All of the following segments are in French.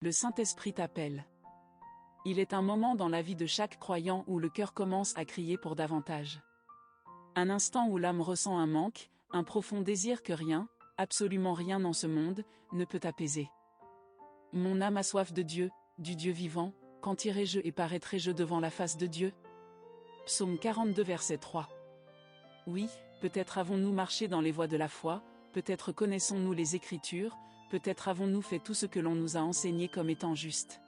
Le Saint-Esprit t'appelle. Il est un moment dans la vie de chaque croyant où le cœur commence à crier pour davantage. Un instant où l'âme ressent un manque, un profond désir que rien, absolument rien dans ce monde, ne peut apaiser. Mon âme a soif de Dieu, du Dieu vivant, quand irai-je et paraîtrai-je devant la face de Dieu? Psaume 42 verset 3. Oui, peut-être avons-nous marché dans les voies de la foi, peut-être connaissons-nous les Écritures, peut-être avons-nous fait tout ce que l'on nous a enseigné comme étant juste.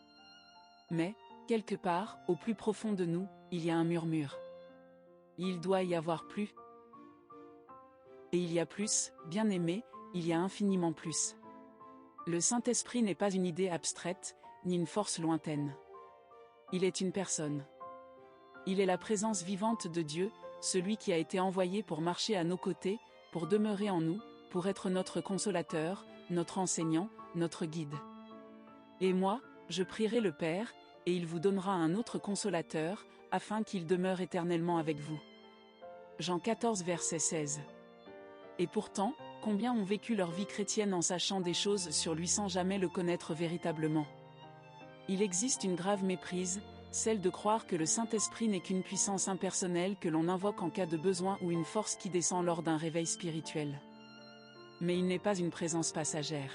Mais, quelque part, au plus profond de nous, il y a un murmure. Il doit y avoir plus. Et il y a plus, bien-aimé, il y a infiniment plus. Le Saint-Esprit n'est pas une idée abstraite, ni une force lointaine. Il est une personne. Il est la présence vivante de Dieu, celui qui a été envoyé pour marcher à nos côtés, pour demeurer en nous, pour être notre consolateur, notre enseignant, notre guide. Et moi, je prierai le Père, et il vous donnera un autre consolateur, afin qu'il demeure éternellement avec vous. Jean 14 verset 16. Et pourtant, combien ont vécu leur vie chrétienne en sachant des choses sur lui sans jamais le connaître véritablement? Il existe une grave méprise, celle de croire que le Saint-Esprit n'est qu'une puissance impersonnelle que l'on invoque en cas de besoin ou une force qui descend lors d'un réveil spirituel. Mais il n'est pas une présence passagère.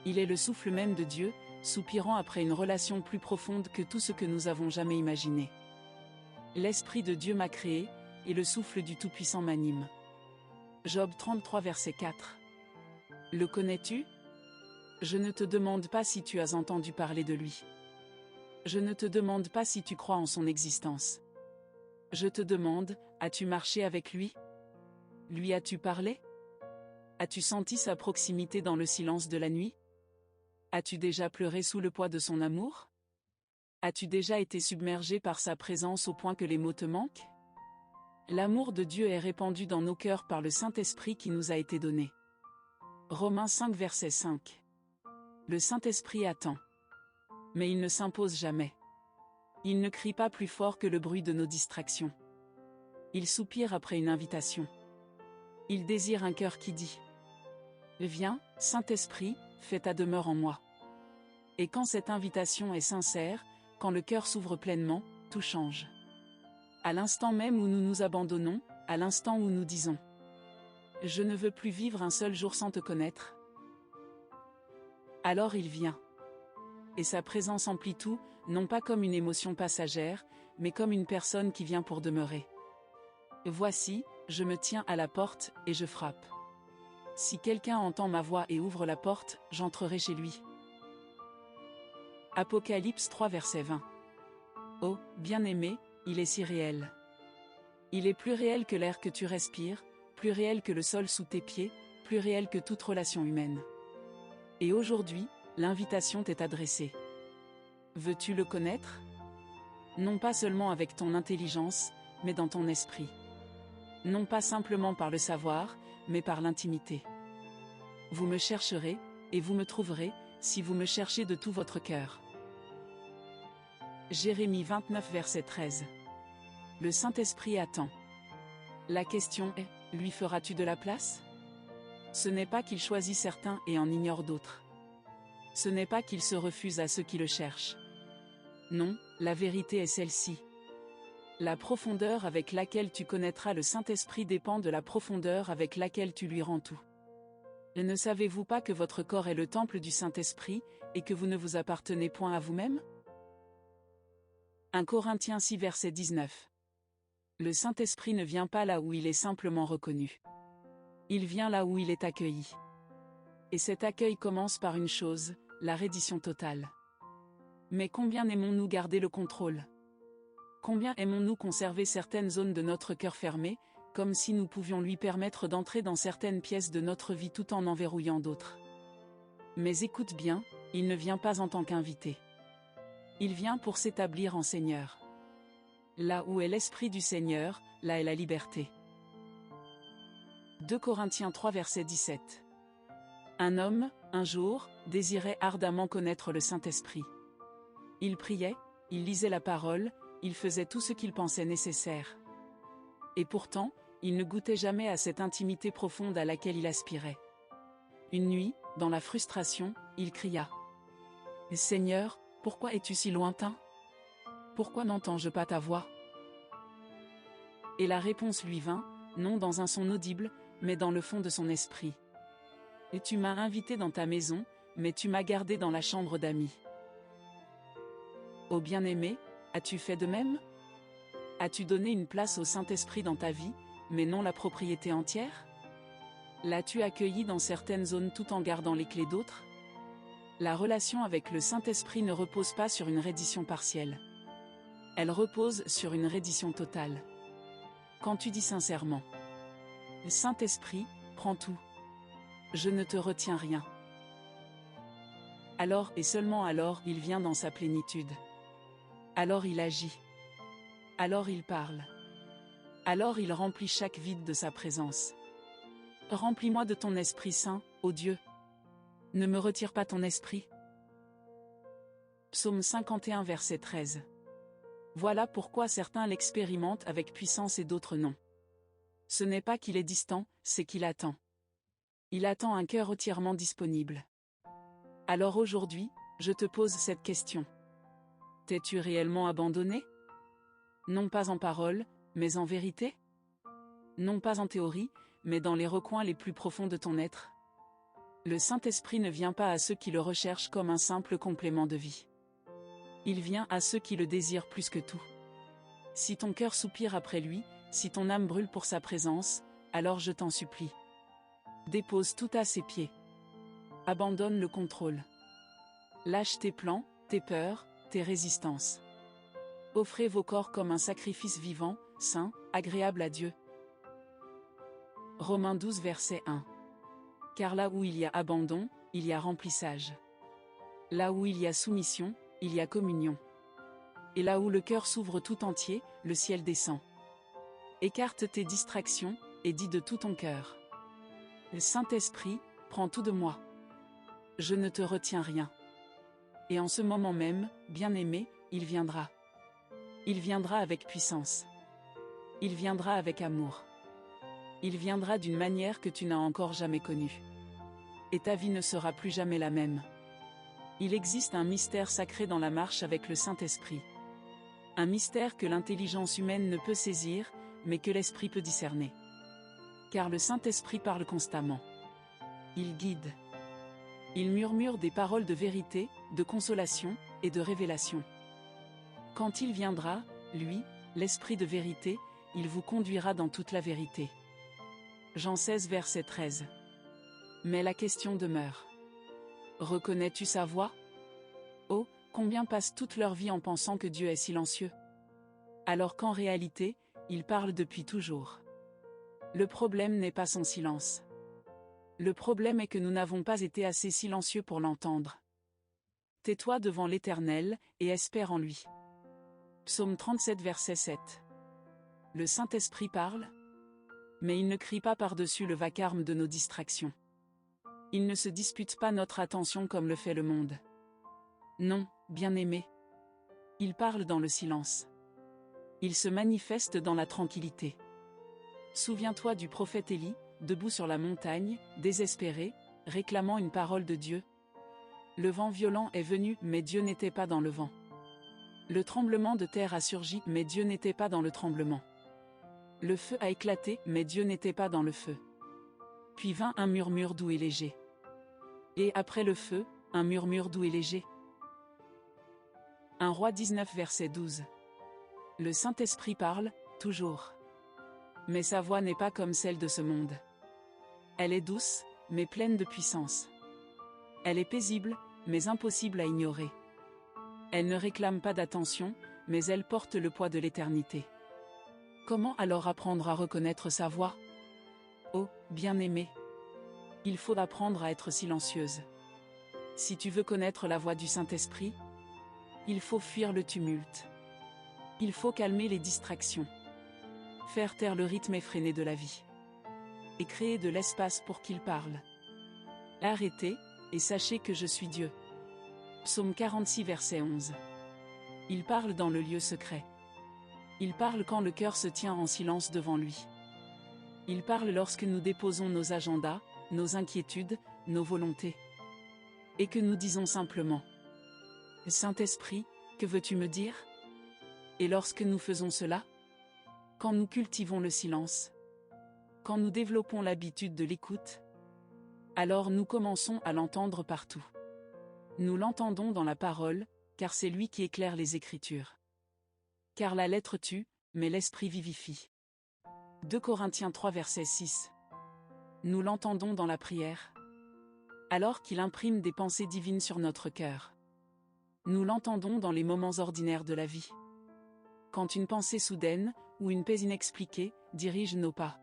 Il est le souffle même de Dieu, soupirant après une relation plus profonde que tout ce que nous avons jamais imaginé. L'Esprit de Dieu m'a créé, et le souffle du Tout-Puissant m'anime. Job 33 verset 4. Le connais-tu? Je ne te demande pas si tu as entendu parler de lui. Je ne te demande pas si tu crois en son existence. Je te demande, as-tu marché avec lui? Lui as-tu parlé? As-tu senti sa proximité dans le silence de la nuit? As-tu déjà pleuré sous le poids de son amour? As-tu déjà été submergé par sa présence au point que les mots te manquent? L'amour de Dieu est répandu dans nos cœurs par le Saint-Esprit qui nous a été donné. Romains 5 verset 5. Le Saint-Esprit attend. Mais il ne s'impose jamais. Il ne crie pas plus fort que le bruit de nos distractions. Il soupire après une invitation. Il désire un cœur qui dit: Viens, Saint-Esprit, fais ta demeure en moi. Et quand cette invitation est sincère, quand le cœur s'ouvre pleinement, tout change. À l'instant même où nous nous abandonnons, à l'instant où nous disons: Je ne veux plus vivre un seul jour sans te connaître. Alors il vient. Et sa présence emplit tout, non pas comme une émotion passagère, mais comme une personne qui vient pour demeurer. Voici, je me tiens à la porte, et je frappe. Si quelqu'un entend ma voix et ouvre la porte, j'entrerai chez lui. Apocalypse 3 verset 20. Oh, bien-aimé, il est si réel. Il est plus réel que l'air que tu respires, plus réel que le sol sous tes pieds, plus réel que toute relation humaine. Et aujourd'hui, l'invitation t'est adressée. Veux-tu le connaître? Non pas seulement avec ton intelligence, mais dans ton esprit. Non pas simplement par le savoir, mais par l'intimité. Vous me chercherez, et vous me trouverez, si vous me cherchez de tout votre cœur. Jérémie 29 verset 13. Le Saint-Esprit attend. La question est, lui feras-tu de la place? Ce n'est pas qu'il choisit certains et en ignore d'autres. Ce n'est pas qu'il se refuse à ceux qui le cherchent. Non, la vérité est celle-ci. La profondeur avec laquelle tu connaîtras le Saint-Esprit dépend de la profondeur avec laquelle tu lui rends tout. Et ne savez-vous pas que votre corps est le temple du Saint-Esprit, et que vous ne vous appartenez point à vous-même? 1 Corinthiens 6 verset 19. Le Saint-Esprit ne vient pas là où il est simplement reconnu. Il vient là où il est accueilli. Et cet accueil commence par une chose, la reddition totale. Mais combien aimons-nous garder le contrôle? Combien aimons-nous conserver certaines zones de notre cœur fermées, comme si nous pouvions lui permettre d'entrer dans certaines pièces de notre vie tout en verrouillant d'autres? Mais écoute bien, il ne vient pas en tant qu'invité. Il vient pour s'établir en Seigneur. Là où est l'Esprit du Seigneur, là est la liberté. 2 Corinthiens 3 verset 17. Un homme, un jour, désirait ardemment connaître le Saint-Esprit. Il priait, il lisait la parole, il faisait tout ce qu'il pensait nécessaire. Et pourtant, il ne goûtait jamais à cette intimité profonde à laquelle il aspirait. Une nuit, dans la frustration, il cria: Seigneur, pourquoi es-tu si lointain? Pourquoi n'entends-je pas ta voix? Et la réponse lui vint, non dans un son audible, mais dans le fond de son esprit. Et tu m'as invité dans ta maison, mais tu m'as gardé dans la chambre d'amis. Ô bien-aimé, as-tu fait de même? As-tu donné une place au Saint-Esprit dans ta vie, mais non la propriété entière? L'as-tu accueilli dans certaines zones tout en gardant les clés d'autres? La relation avec le Saint-Esprit ne repose pas sur une reddition partielle. Elle repose sur une reddition totale. Quand tu dis sincèrement, « Saint-Esprit, prends tout. Je ne te retiens rien. » Alors et seulement alors il vient dans sa plénitude. Alors il agit. Alors il parle. Alors il remplit chaque vide de sa présence. Remplis-moi de ton Esprit Saint, ô Dieu. Ne me retire pas ton esprit. Psaume 51 verset 13. Voilà pourquoi certains l'expérimentent avec puissance et d'autres non. Ce n'est pas qu'il est distant, c'est qu'il attend. Il attend un cœur entièrement disponible. Alors aujourd'hui, je te pose cette question. T'es-tu réellement abandonné? Non pas en parole, mais en vérité? Non pas en théorie, mais dans les recoins les plus profonds de ton être? Le Saint-Esprit ne vient pas à ceux qui le recherchent comme un simple complément de vie. Il vient à ceux qui le désirent plus que tout. Si ton cœur soupire après lui, si ton âme brûle pour sa présence, alors je t'en supplie. Dépose tout à ses pieds. Abandonne le contrôle. Lâche tes plans, tes peurs, tes résistances. Offrez vos corps comme un sacrifice vivant, saint, agréable à Dieu. Romains 12 verset 1. Car là où il y a abandon, il y a remplissage. Là où il y a soumission, il y a communion. Et là où le cœur s'ouvre tout entier, le ciel descend. Écarte tes distractions, et dis de tout ton cœur. Le Saint-Esprit, prends tout de moi. Je ne te retiens rien. Et en ce moment même, bien-aimé, il viendra. Il viendra avec puissance. Il viendra avec amour. Il viendra d'une manière que tu n'as encore jamais connue. Et ta vie ne sera plus jamais la même. Il existe un mystère sacré dans la marche avec le Saint-Esprit. Un mystère que l'intelligence humaine ne peut saisir, mais que l'Esprit peut discerner. Car le Saint-Esprit parle constamment. Il guide. Il murmure des paroles de vérité, de consolation, et de révélation. Quand il viendra, lui, l'Esprit de vérité, il vous conduira dans toute la vérité. Jean 16 verset 13. Mais la question demeure. Reconnais-tu sa voix? Oh, combien passent toute leur vie en pensant que Dieu est silencieux? Alors qu'en réalité, il parle depuis toujours. Le problème n'est pas son silence. Le problème est que nous n'avons pas été assez silencieux pour l'entendre. Tais-toi devant l'Éternel, et espère en lui. Psaume 37 verset 7. Le Saint-Esprit parle, mais il ne crie pas par-dessus le vacarme de nos distractions. Il ne se dispute pas notre attention comme le fait le monde. Non, bien-aimé. Il parle dans le silence. Il se manifeste dans la tranquillité. Souviens-toi du prophète Élie, debout sur la montagne, désespéré, réclamant une parole de Dieu. Le vent violent est venu, mais Dieu n'était pas dans le vent. Le tremblement de terre a surgi, mais Dieu n'était pas dans le tremblement. Le feu a éclaté, mais Dieu n'était pas dans le feu. Puis vint un murmure doux et léger. Et après le feu, un murmure doux et léger. 1 Roi 19 verset 12. Le Saint-Esprit parle, toujours. Mais sa voix n'est pas comme celle de ce monde. Elle est douce, mais pleine de puissance. Elle est paisible, mais impossible à ignorer. Elle ne réclame pas d'attention, mais elle porte le poids de l'éternité. Comment alors apprendre à reconnaître sa voix? Oh, bien-aimé! Il faut apprendre à être silencieuse. Si tu veux connaître la voix du Saint-Esprit, il faut fuir le tumulte. Il faut calmer les distractions. Faire taire le rythme effréné de la vie. Et créer de l'espace pour qu'il parle. Arrêtez, et sachez que je suis Dieu. Psaume 46 verset 11. Il parle dans le lieu secret. Il parle quand le cœur se tient en silence devant lui. Il parle lorsque nous déposons nos agendas, nos inquiétudes, nos volontés. Et que nous disons simplement. Saint-Esprit, que veux-tu me dire? Et lorsque nous faisons cela? Quand nous cultivons le silence? Quand nous développons l'habitude de l'écoute? Alors nous commençons à l'entendre partout. Nous l'entendons dans la parole, car c'est lui qui éclaire les Écritures. Car la lettre tue, mais l'esprit vivifie. 2 Corinthiens 3 verset 6. Nous l'entendons dans la prière. Alors qu'il imprime des pensées divines sur notre cœur. Nous l'entendons dans les moments ordinaires de la vie. Quand une pensée soudaine, ou une paix inexpliquée, dirige nos pas.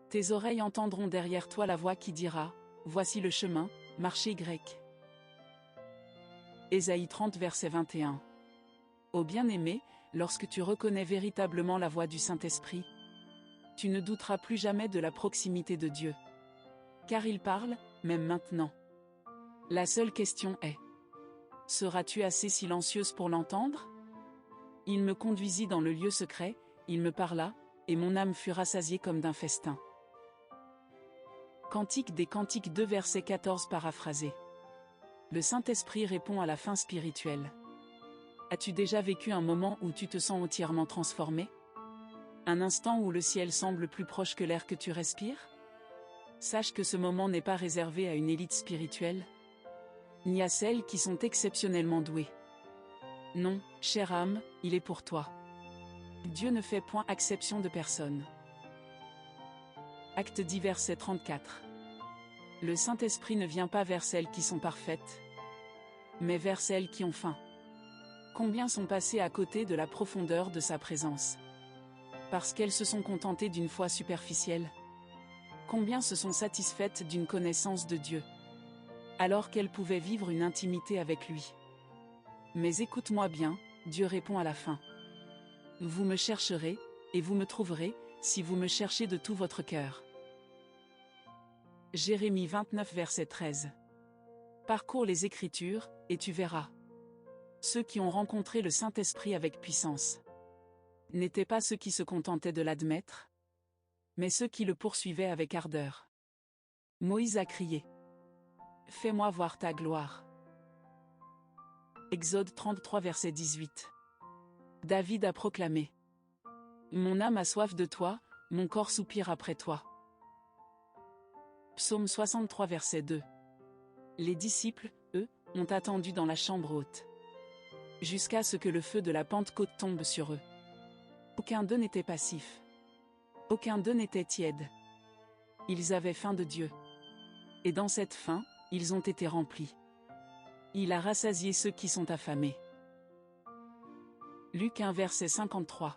Tes oreilles entendront derrière toi la voix qui dira, « Voici le chemin, marchez Y. » Ésaïe 30 verset 21. Ô bien-aimé, lorsque tu reconnais véritablement la voix du Saint-Esprit, tu ne douteras plus jamais de la proximité de Dieu. Car il parle, même maintenant. La seule question est: seras-tu assez silencieuse pour l'entendre? Il me conduisit dans le lieu secret, il me parla, et mon âme fut rassasiée comme d'un festin. Cantique des Cantiques 2 verset 14 paraphrasé. Le Saint-Esprit répond à la faim spirituelle. As-tu déjà vécu un moment où tu te sens entièrement transformé? Un instant où le ciel semble plus proche que l'air que tu respires? Sache que ce moment n'est pas réservé à une élite spirituelle, ni à celles qui sont exceptionnellement douées. Non, chère âme, il est pour toi. Dieu ne fait point exception de personne. Acte 10 verset 34. Le Saint-Esprit ne vient pas vers celles qui sont parfaites, mais vers celles qui ont faim. Combien sont passées à côté de la profondeur de sa présence? Parce qu'elles se sont contentées d'une foi superficielle. Combien se sont satisfaites d'une connaissance de Dieu, alors qu'elles pouvaient vivre une intimité avec lui? Mais écoute-moi bien, Dieu répond à la fin. Vous me chercherez, et vous me trouverez, si vous me cherchez de tout votre cœur. Jérémie 29 verset 13. Parcours les Écritures, et tu verras. Ceux qui ont rencontré le Saint-Esprit avec puissance n'étaient pas ceux qui se contentaient de l'admettre, mais ceux qui le poursuivaient avec ardeur. Moïse a crié: « Fais-moi voir ta gloire. » Exode 33 verset 18. David a proclamé: « Mon âme a soif de toi, mon corps soupire après toi. » Psaume 63 verset 2. Les disciples, eux, ont attendu dans la chambre haute, jusqu'à ce que le feu de la Pentecôte tombe sur eux. Aucun d'eux n'était passif. Aucun d'eux n'était tiède. Ils avaient faim de Dieu. Et dans cette faim, ils ont été remplis. Il a rassasié ceux qui sont affamés. Luc 1 verset 53.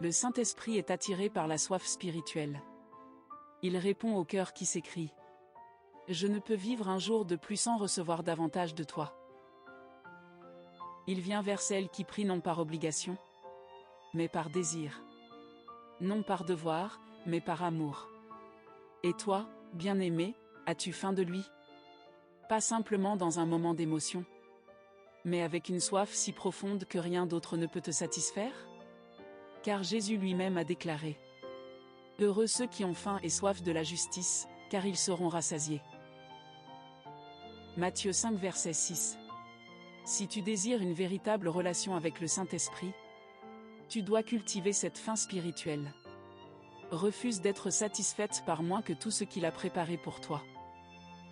Le Saint-Esprit est attiré par la soif spirituelle. Il répond au cœur qui s'écrie: « Je ne peux vivre un jour de plus sans recevoir davantage de toi. » Il vient vers celles qui prient non par obligation, mais par désir. Non par devoir, mais par amour. Et toi, bien-aimé, as-tu faim de lui? Pas simplement dans un moment d'émotion, mais avec une soif si profonde que rien d'autre ne peut te satisfaire? Car Jésus lui-même a déclaré: « Heureux ceux qui ont faim et soif de la justice, car ils seront rassasiés. » Matthieu 5 verset 6. Si tu désires une véritable relation avec le Saint-Esprit, tu dois cultiver cette faim spirituelle. Refuse d'être satisfaite par moins que tout ce qu'il a préparé pour toi.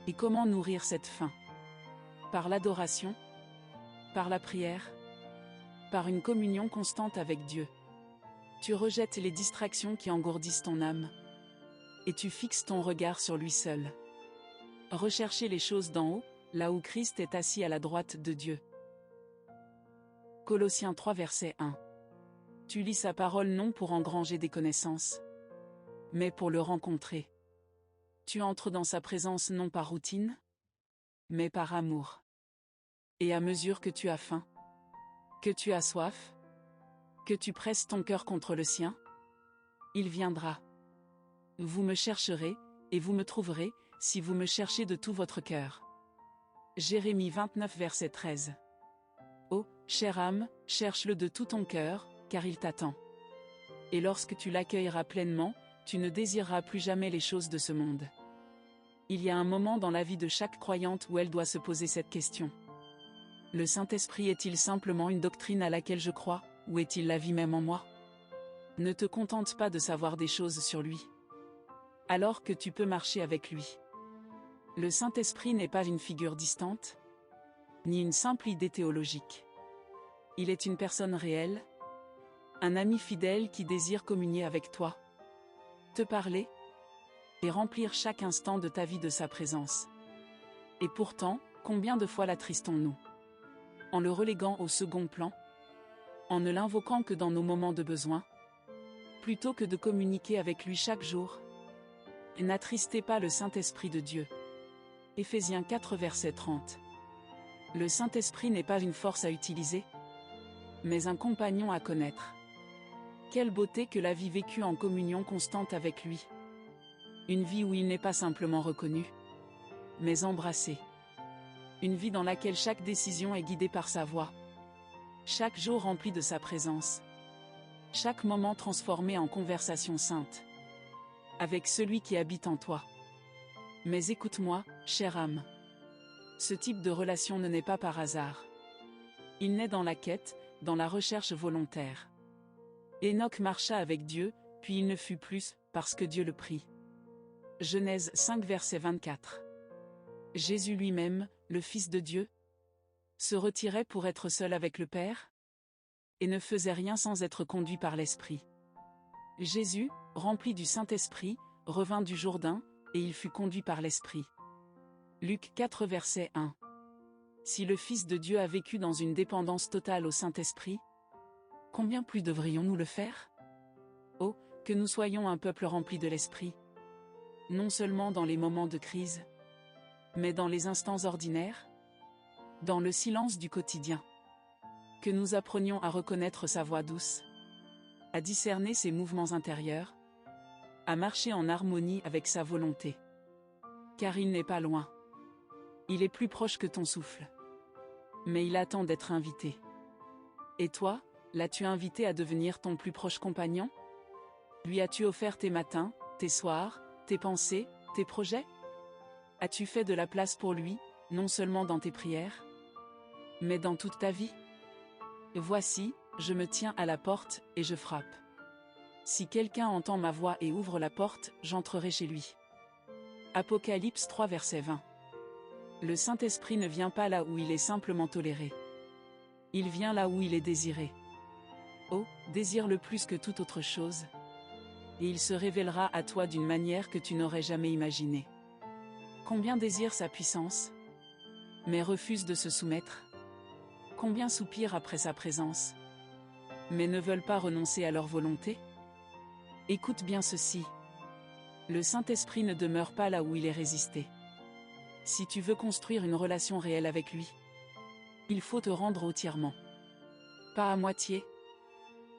Et comment nourrir cette faim? Par l'adoration? Par la prière? Par une communion constante avec Dieu. Tu rejettes les distractions qui engourdissent ton âme, et tu fixes ton regard sur lui seul. Recherchez les choses d'en haut, là où Christ est assis à la droite de Dieu. Colossiens 3 verset 1. Tu lis sa parole non pour engranger des connaissances, mais pour le rencontrer. Tu entres dans sa présence non par routine, mais par amour. Et à mesure que tu as faim, que tu as soif, que tu presses ton cœur contre le sien, il viendra. Vous me chercherez, et vous me trouverez, si vous me cherchez de tout votre cœur. Jérémie 29 verset 13. Ô, chère âme, cherche-le de tout ton cœur, car il t'attend. Et lorsque tu l'accueilleras pleinement, tu ne désireras plus jamais les choses de ce monde. Il y a un moment dans la vie de chaque croyante où elle doit se poser cette question. Le Saint-Esprit est-il simplement une doctrine à laquelle je crois, ou est-il la vie même en moi? Ne te contente pas de savoir des choses sur lui, alors que tu peux marcher avec lui. Le Saint-Esprit n'est pas une figure distante, ni une simple idée théologique. Il est une personne réelle, un ami fidèle qui désire communier avec toi, te parler, et remplir chaque instant de ta vie de sa présence. Et pourtant, combien de fois l'attristons-nous? En le reléguant au second plan, en ne l'invoquant que dans nos moments de besoin, plutôt que de communiquer avec lui chaque jour. N'attristez pas le Saint-Esprit de Dieu. Éphésiens 4 verset 30. Le Saint-Esprit n'est pas une force à utiliser, mais un compagnon à connaître. Quelle beauté que la vie vécue en communion constante avec lui. Une vie où il n'est pas simplement reconnu, mais embrassé. Une vie dans laquelle chaque décision est guidée par sa voix. Chaque jour rempli de sa présence. Chaque moment transformé en conversation sainte. Avec celui qui habite en toi. Mais écoute-moi, chère âme. Ce type de relation ne naît pas par hasard. Il naît dans la quête, dans la recherche volontaire. Enoch marcha avec Dieu, puis il ne fut plus, parce que Dieu le prit. Genèse 5 verset 24. Jésus lui-même, le Fils de Dieu, se retirait pour être seul avec le Père, et ne faisait rien sans être conduit par l'Esprit. Jésus, rempli du Saint-Esprit, revint du Jourdain, et il fut conduit par l'Esprit. Luc 4 verset 1. Si le Fils de Dieu a vécu dans une dépendance totale au Saint-Esprit, combien plus devrions-nous le faire? Oh, que nous soyons un peuple rempli de l'Esprit. Non seulement dans les moments de crise, mais dans les instants ordinaires, dans le silence du quotidien. Que nous apprenions à reconnaître sa voix douce, à discerner ses mouvements intérieurs, à marcher en harmonie avec sa volonté. Car il n'est pas loin. Il est plus proche que ton souffle. Mais il attend d'être invité. Et toi, l'as-tu invité à devenir ton plus proche compagnon? Lui as-tu offert tes matins, tes soirs, tes pensées, tes projets? As-tu fait de la place pour lui, non seulement dans tes prières, mais dans toute ta vie? Voici, je me tiens à la porte, et je frappe. Si quelqu'un entend ma voix et ouvre la porte, j'entrerai chez lui. Apocalypse 3 verset 20. Le Saint-Esprit ne vient pas là où il est simplement toléré. Il vient là où il est désiré. Oh, désire-le plus que toute autre chose. Et il se révélera à toi d'une manière que tu n'aurais jamais imaginée. Combien désirent sa puissance, mais refusent de se soumettre? Combien soupirent après sa présence, mais ne veulent pas renoncer à leur volonté? Écoute bien ceci. Le Saint-Esprit ne demeure pas là où il est résisté. Si tu veux construire une relation réelle avec lui, il faut te rendre entièrement. Pas à moitié.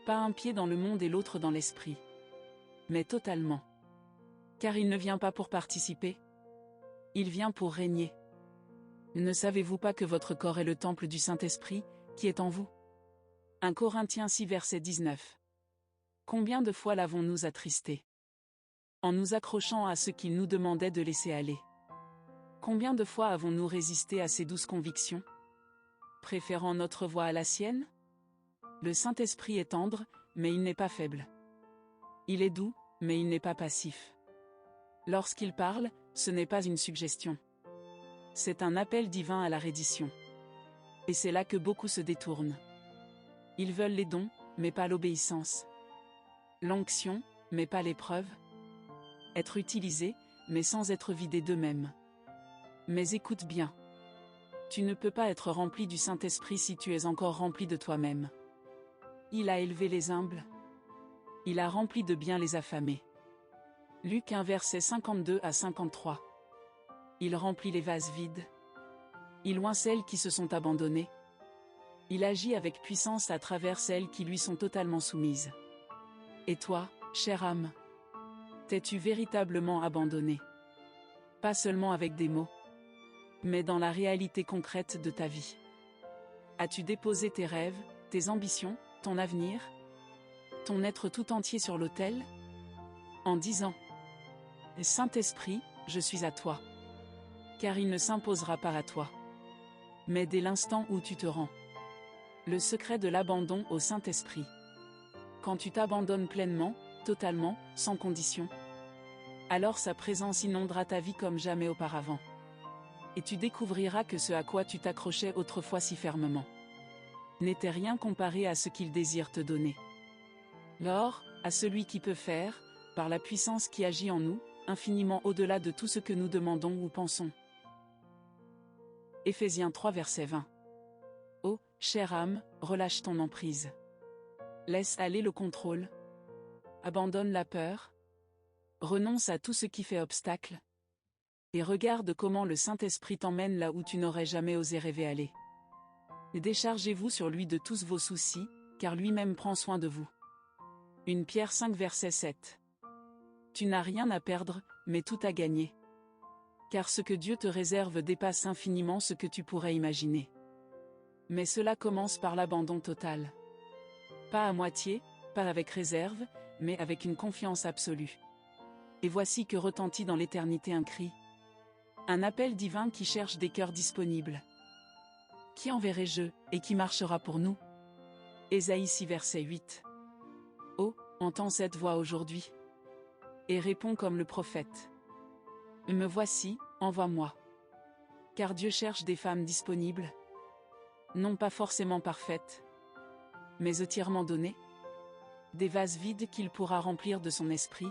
Pas un pied dans le monde et l'autre dans l'esprit. Mais totalement. Car il ne vient pas pour participer. Il vient pour régner. Ne savez-vous pas que votre corps est le temple du Saint-Esprit, qui est en vous? 1 Corinthiens 6 verset 19. Combien de fois l'avons-nous attristé? En nous accrochant à ce qu'il nous demandait de laisser aller. Combien de fois avons-nous résisté à ses douces convictions, préférant notre voix à la sienne? Le Saint-Esprit est tendre, mais il n'est pas faible. Il est doux, mais il n'est pas passif. Lorsqu'il parle, ce n'est pas une suggestion. C'est un appel divin à la reddition. Et c'est là que beaucoup se détournent. Ils veulent les dons, mais pas l'obéissance. L'onction, mais pas l'épreuve. Être utilisés, mais sans être vidés d'eux-mêmes. Mais écoute bien. Tu ne peux pas être rempli du Saint-Esprit si tu es encore rempli de toi-même. Il a élevé les humbles. Il a rempli de bien les affamés. Luc 1 verset 52 à 53. Il remplit les vases vides. Il oint celles qui se sont abandonnées. Il agit avec puissance à travers celles qui lui sont totalement soumises. Et toi, chère âme, t'es-tu véritablement abandonné? Pas seulement avec des mots, mais dans la réalité concrète de ta vie. As-tu déposé tes rêves, tes ambitions, ton avenir, ton être tout entier sur l'autel? En disant: Saint-Esprit, je suis à toi. Car il ne s'imposera pas à toi. mais dès l'instant où tu te rends. Le secret de l'abandon au Saint-Esprit. Quand tu t'abandonnes pleinement, totalement, sans condition, alors sa présence inondera ta vie comme jamais auparavant. Et tu découvriras que ce à quoi tu t'accrochais autrefois si fermement n'était rien comparé à ce qu'il désire te donner. L'or, à celui qui peut faire, par la puissance qui agit en nous, infiniment au-delà de tout ce que nous demandons ou pensons. Éphésiens 3 verset 20. Ô, chère âme, relâche ton emprise. Laisse aller le contrôle. Abandonne la peur. Renonce à tout ce qui fait obstacle. Et regarde comment le Saint-Esprit t'emmène là où tu n'aurais jamais osé rêver aller. Et déchargez-vous sur lui de tous vos soucis, car lui-même prend soin de vous. 1 Pierre 5 verset 7. Tu n'as rien à perdre, mais tout à gagner. Car ce que Dieu te réserve dépasse infiniment ce que tu pourrais imaginer. Mais cela commence par l'abandon total. Pas à moitié, pas avec réserve, mais avec une confiance absolue. Et voici que retentit dans l'éternité un cri. Un appel divin qui cherche des cœurs disponibles. Qui enverrai-je, et qui marchera pour nous? Ésaïe 6 verset 8. Oh, entends cette voix aujourd'hui. Et réponds comme le prophète. Me voici, envoie-moi. Car Dieu cherche des femmes disponibles. Non pas forcément parfaites, mais entièrement données. Des vases vides qu'il pourra remplir de son esprit.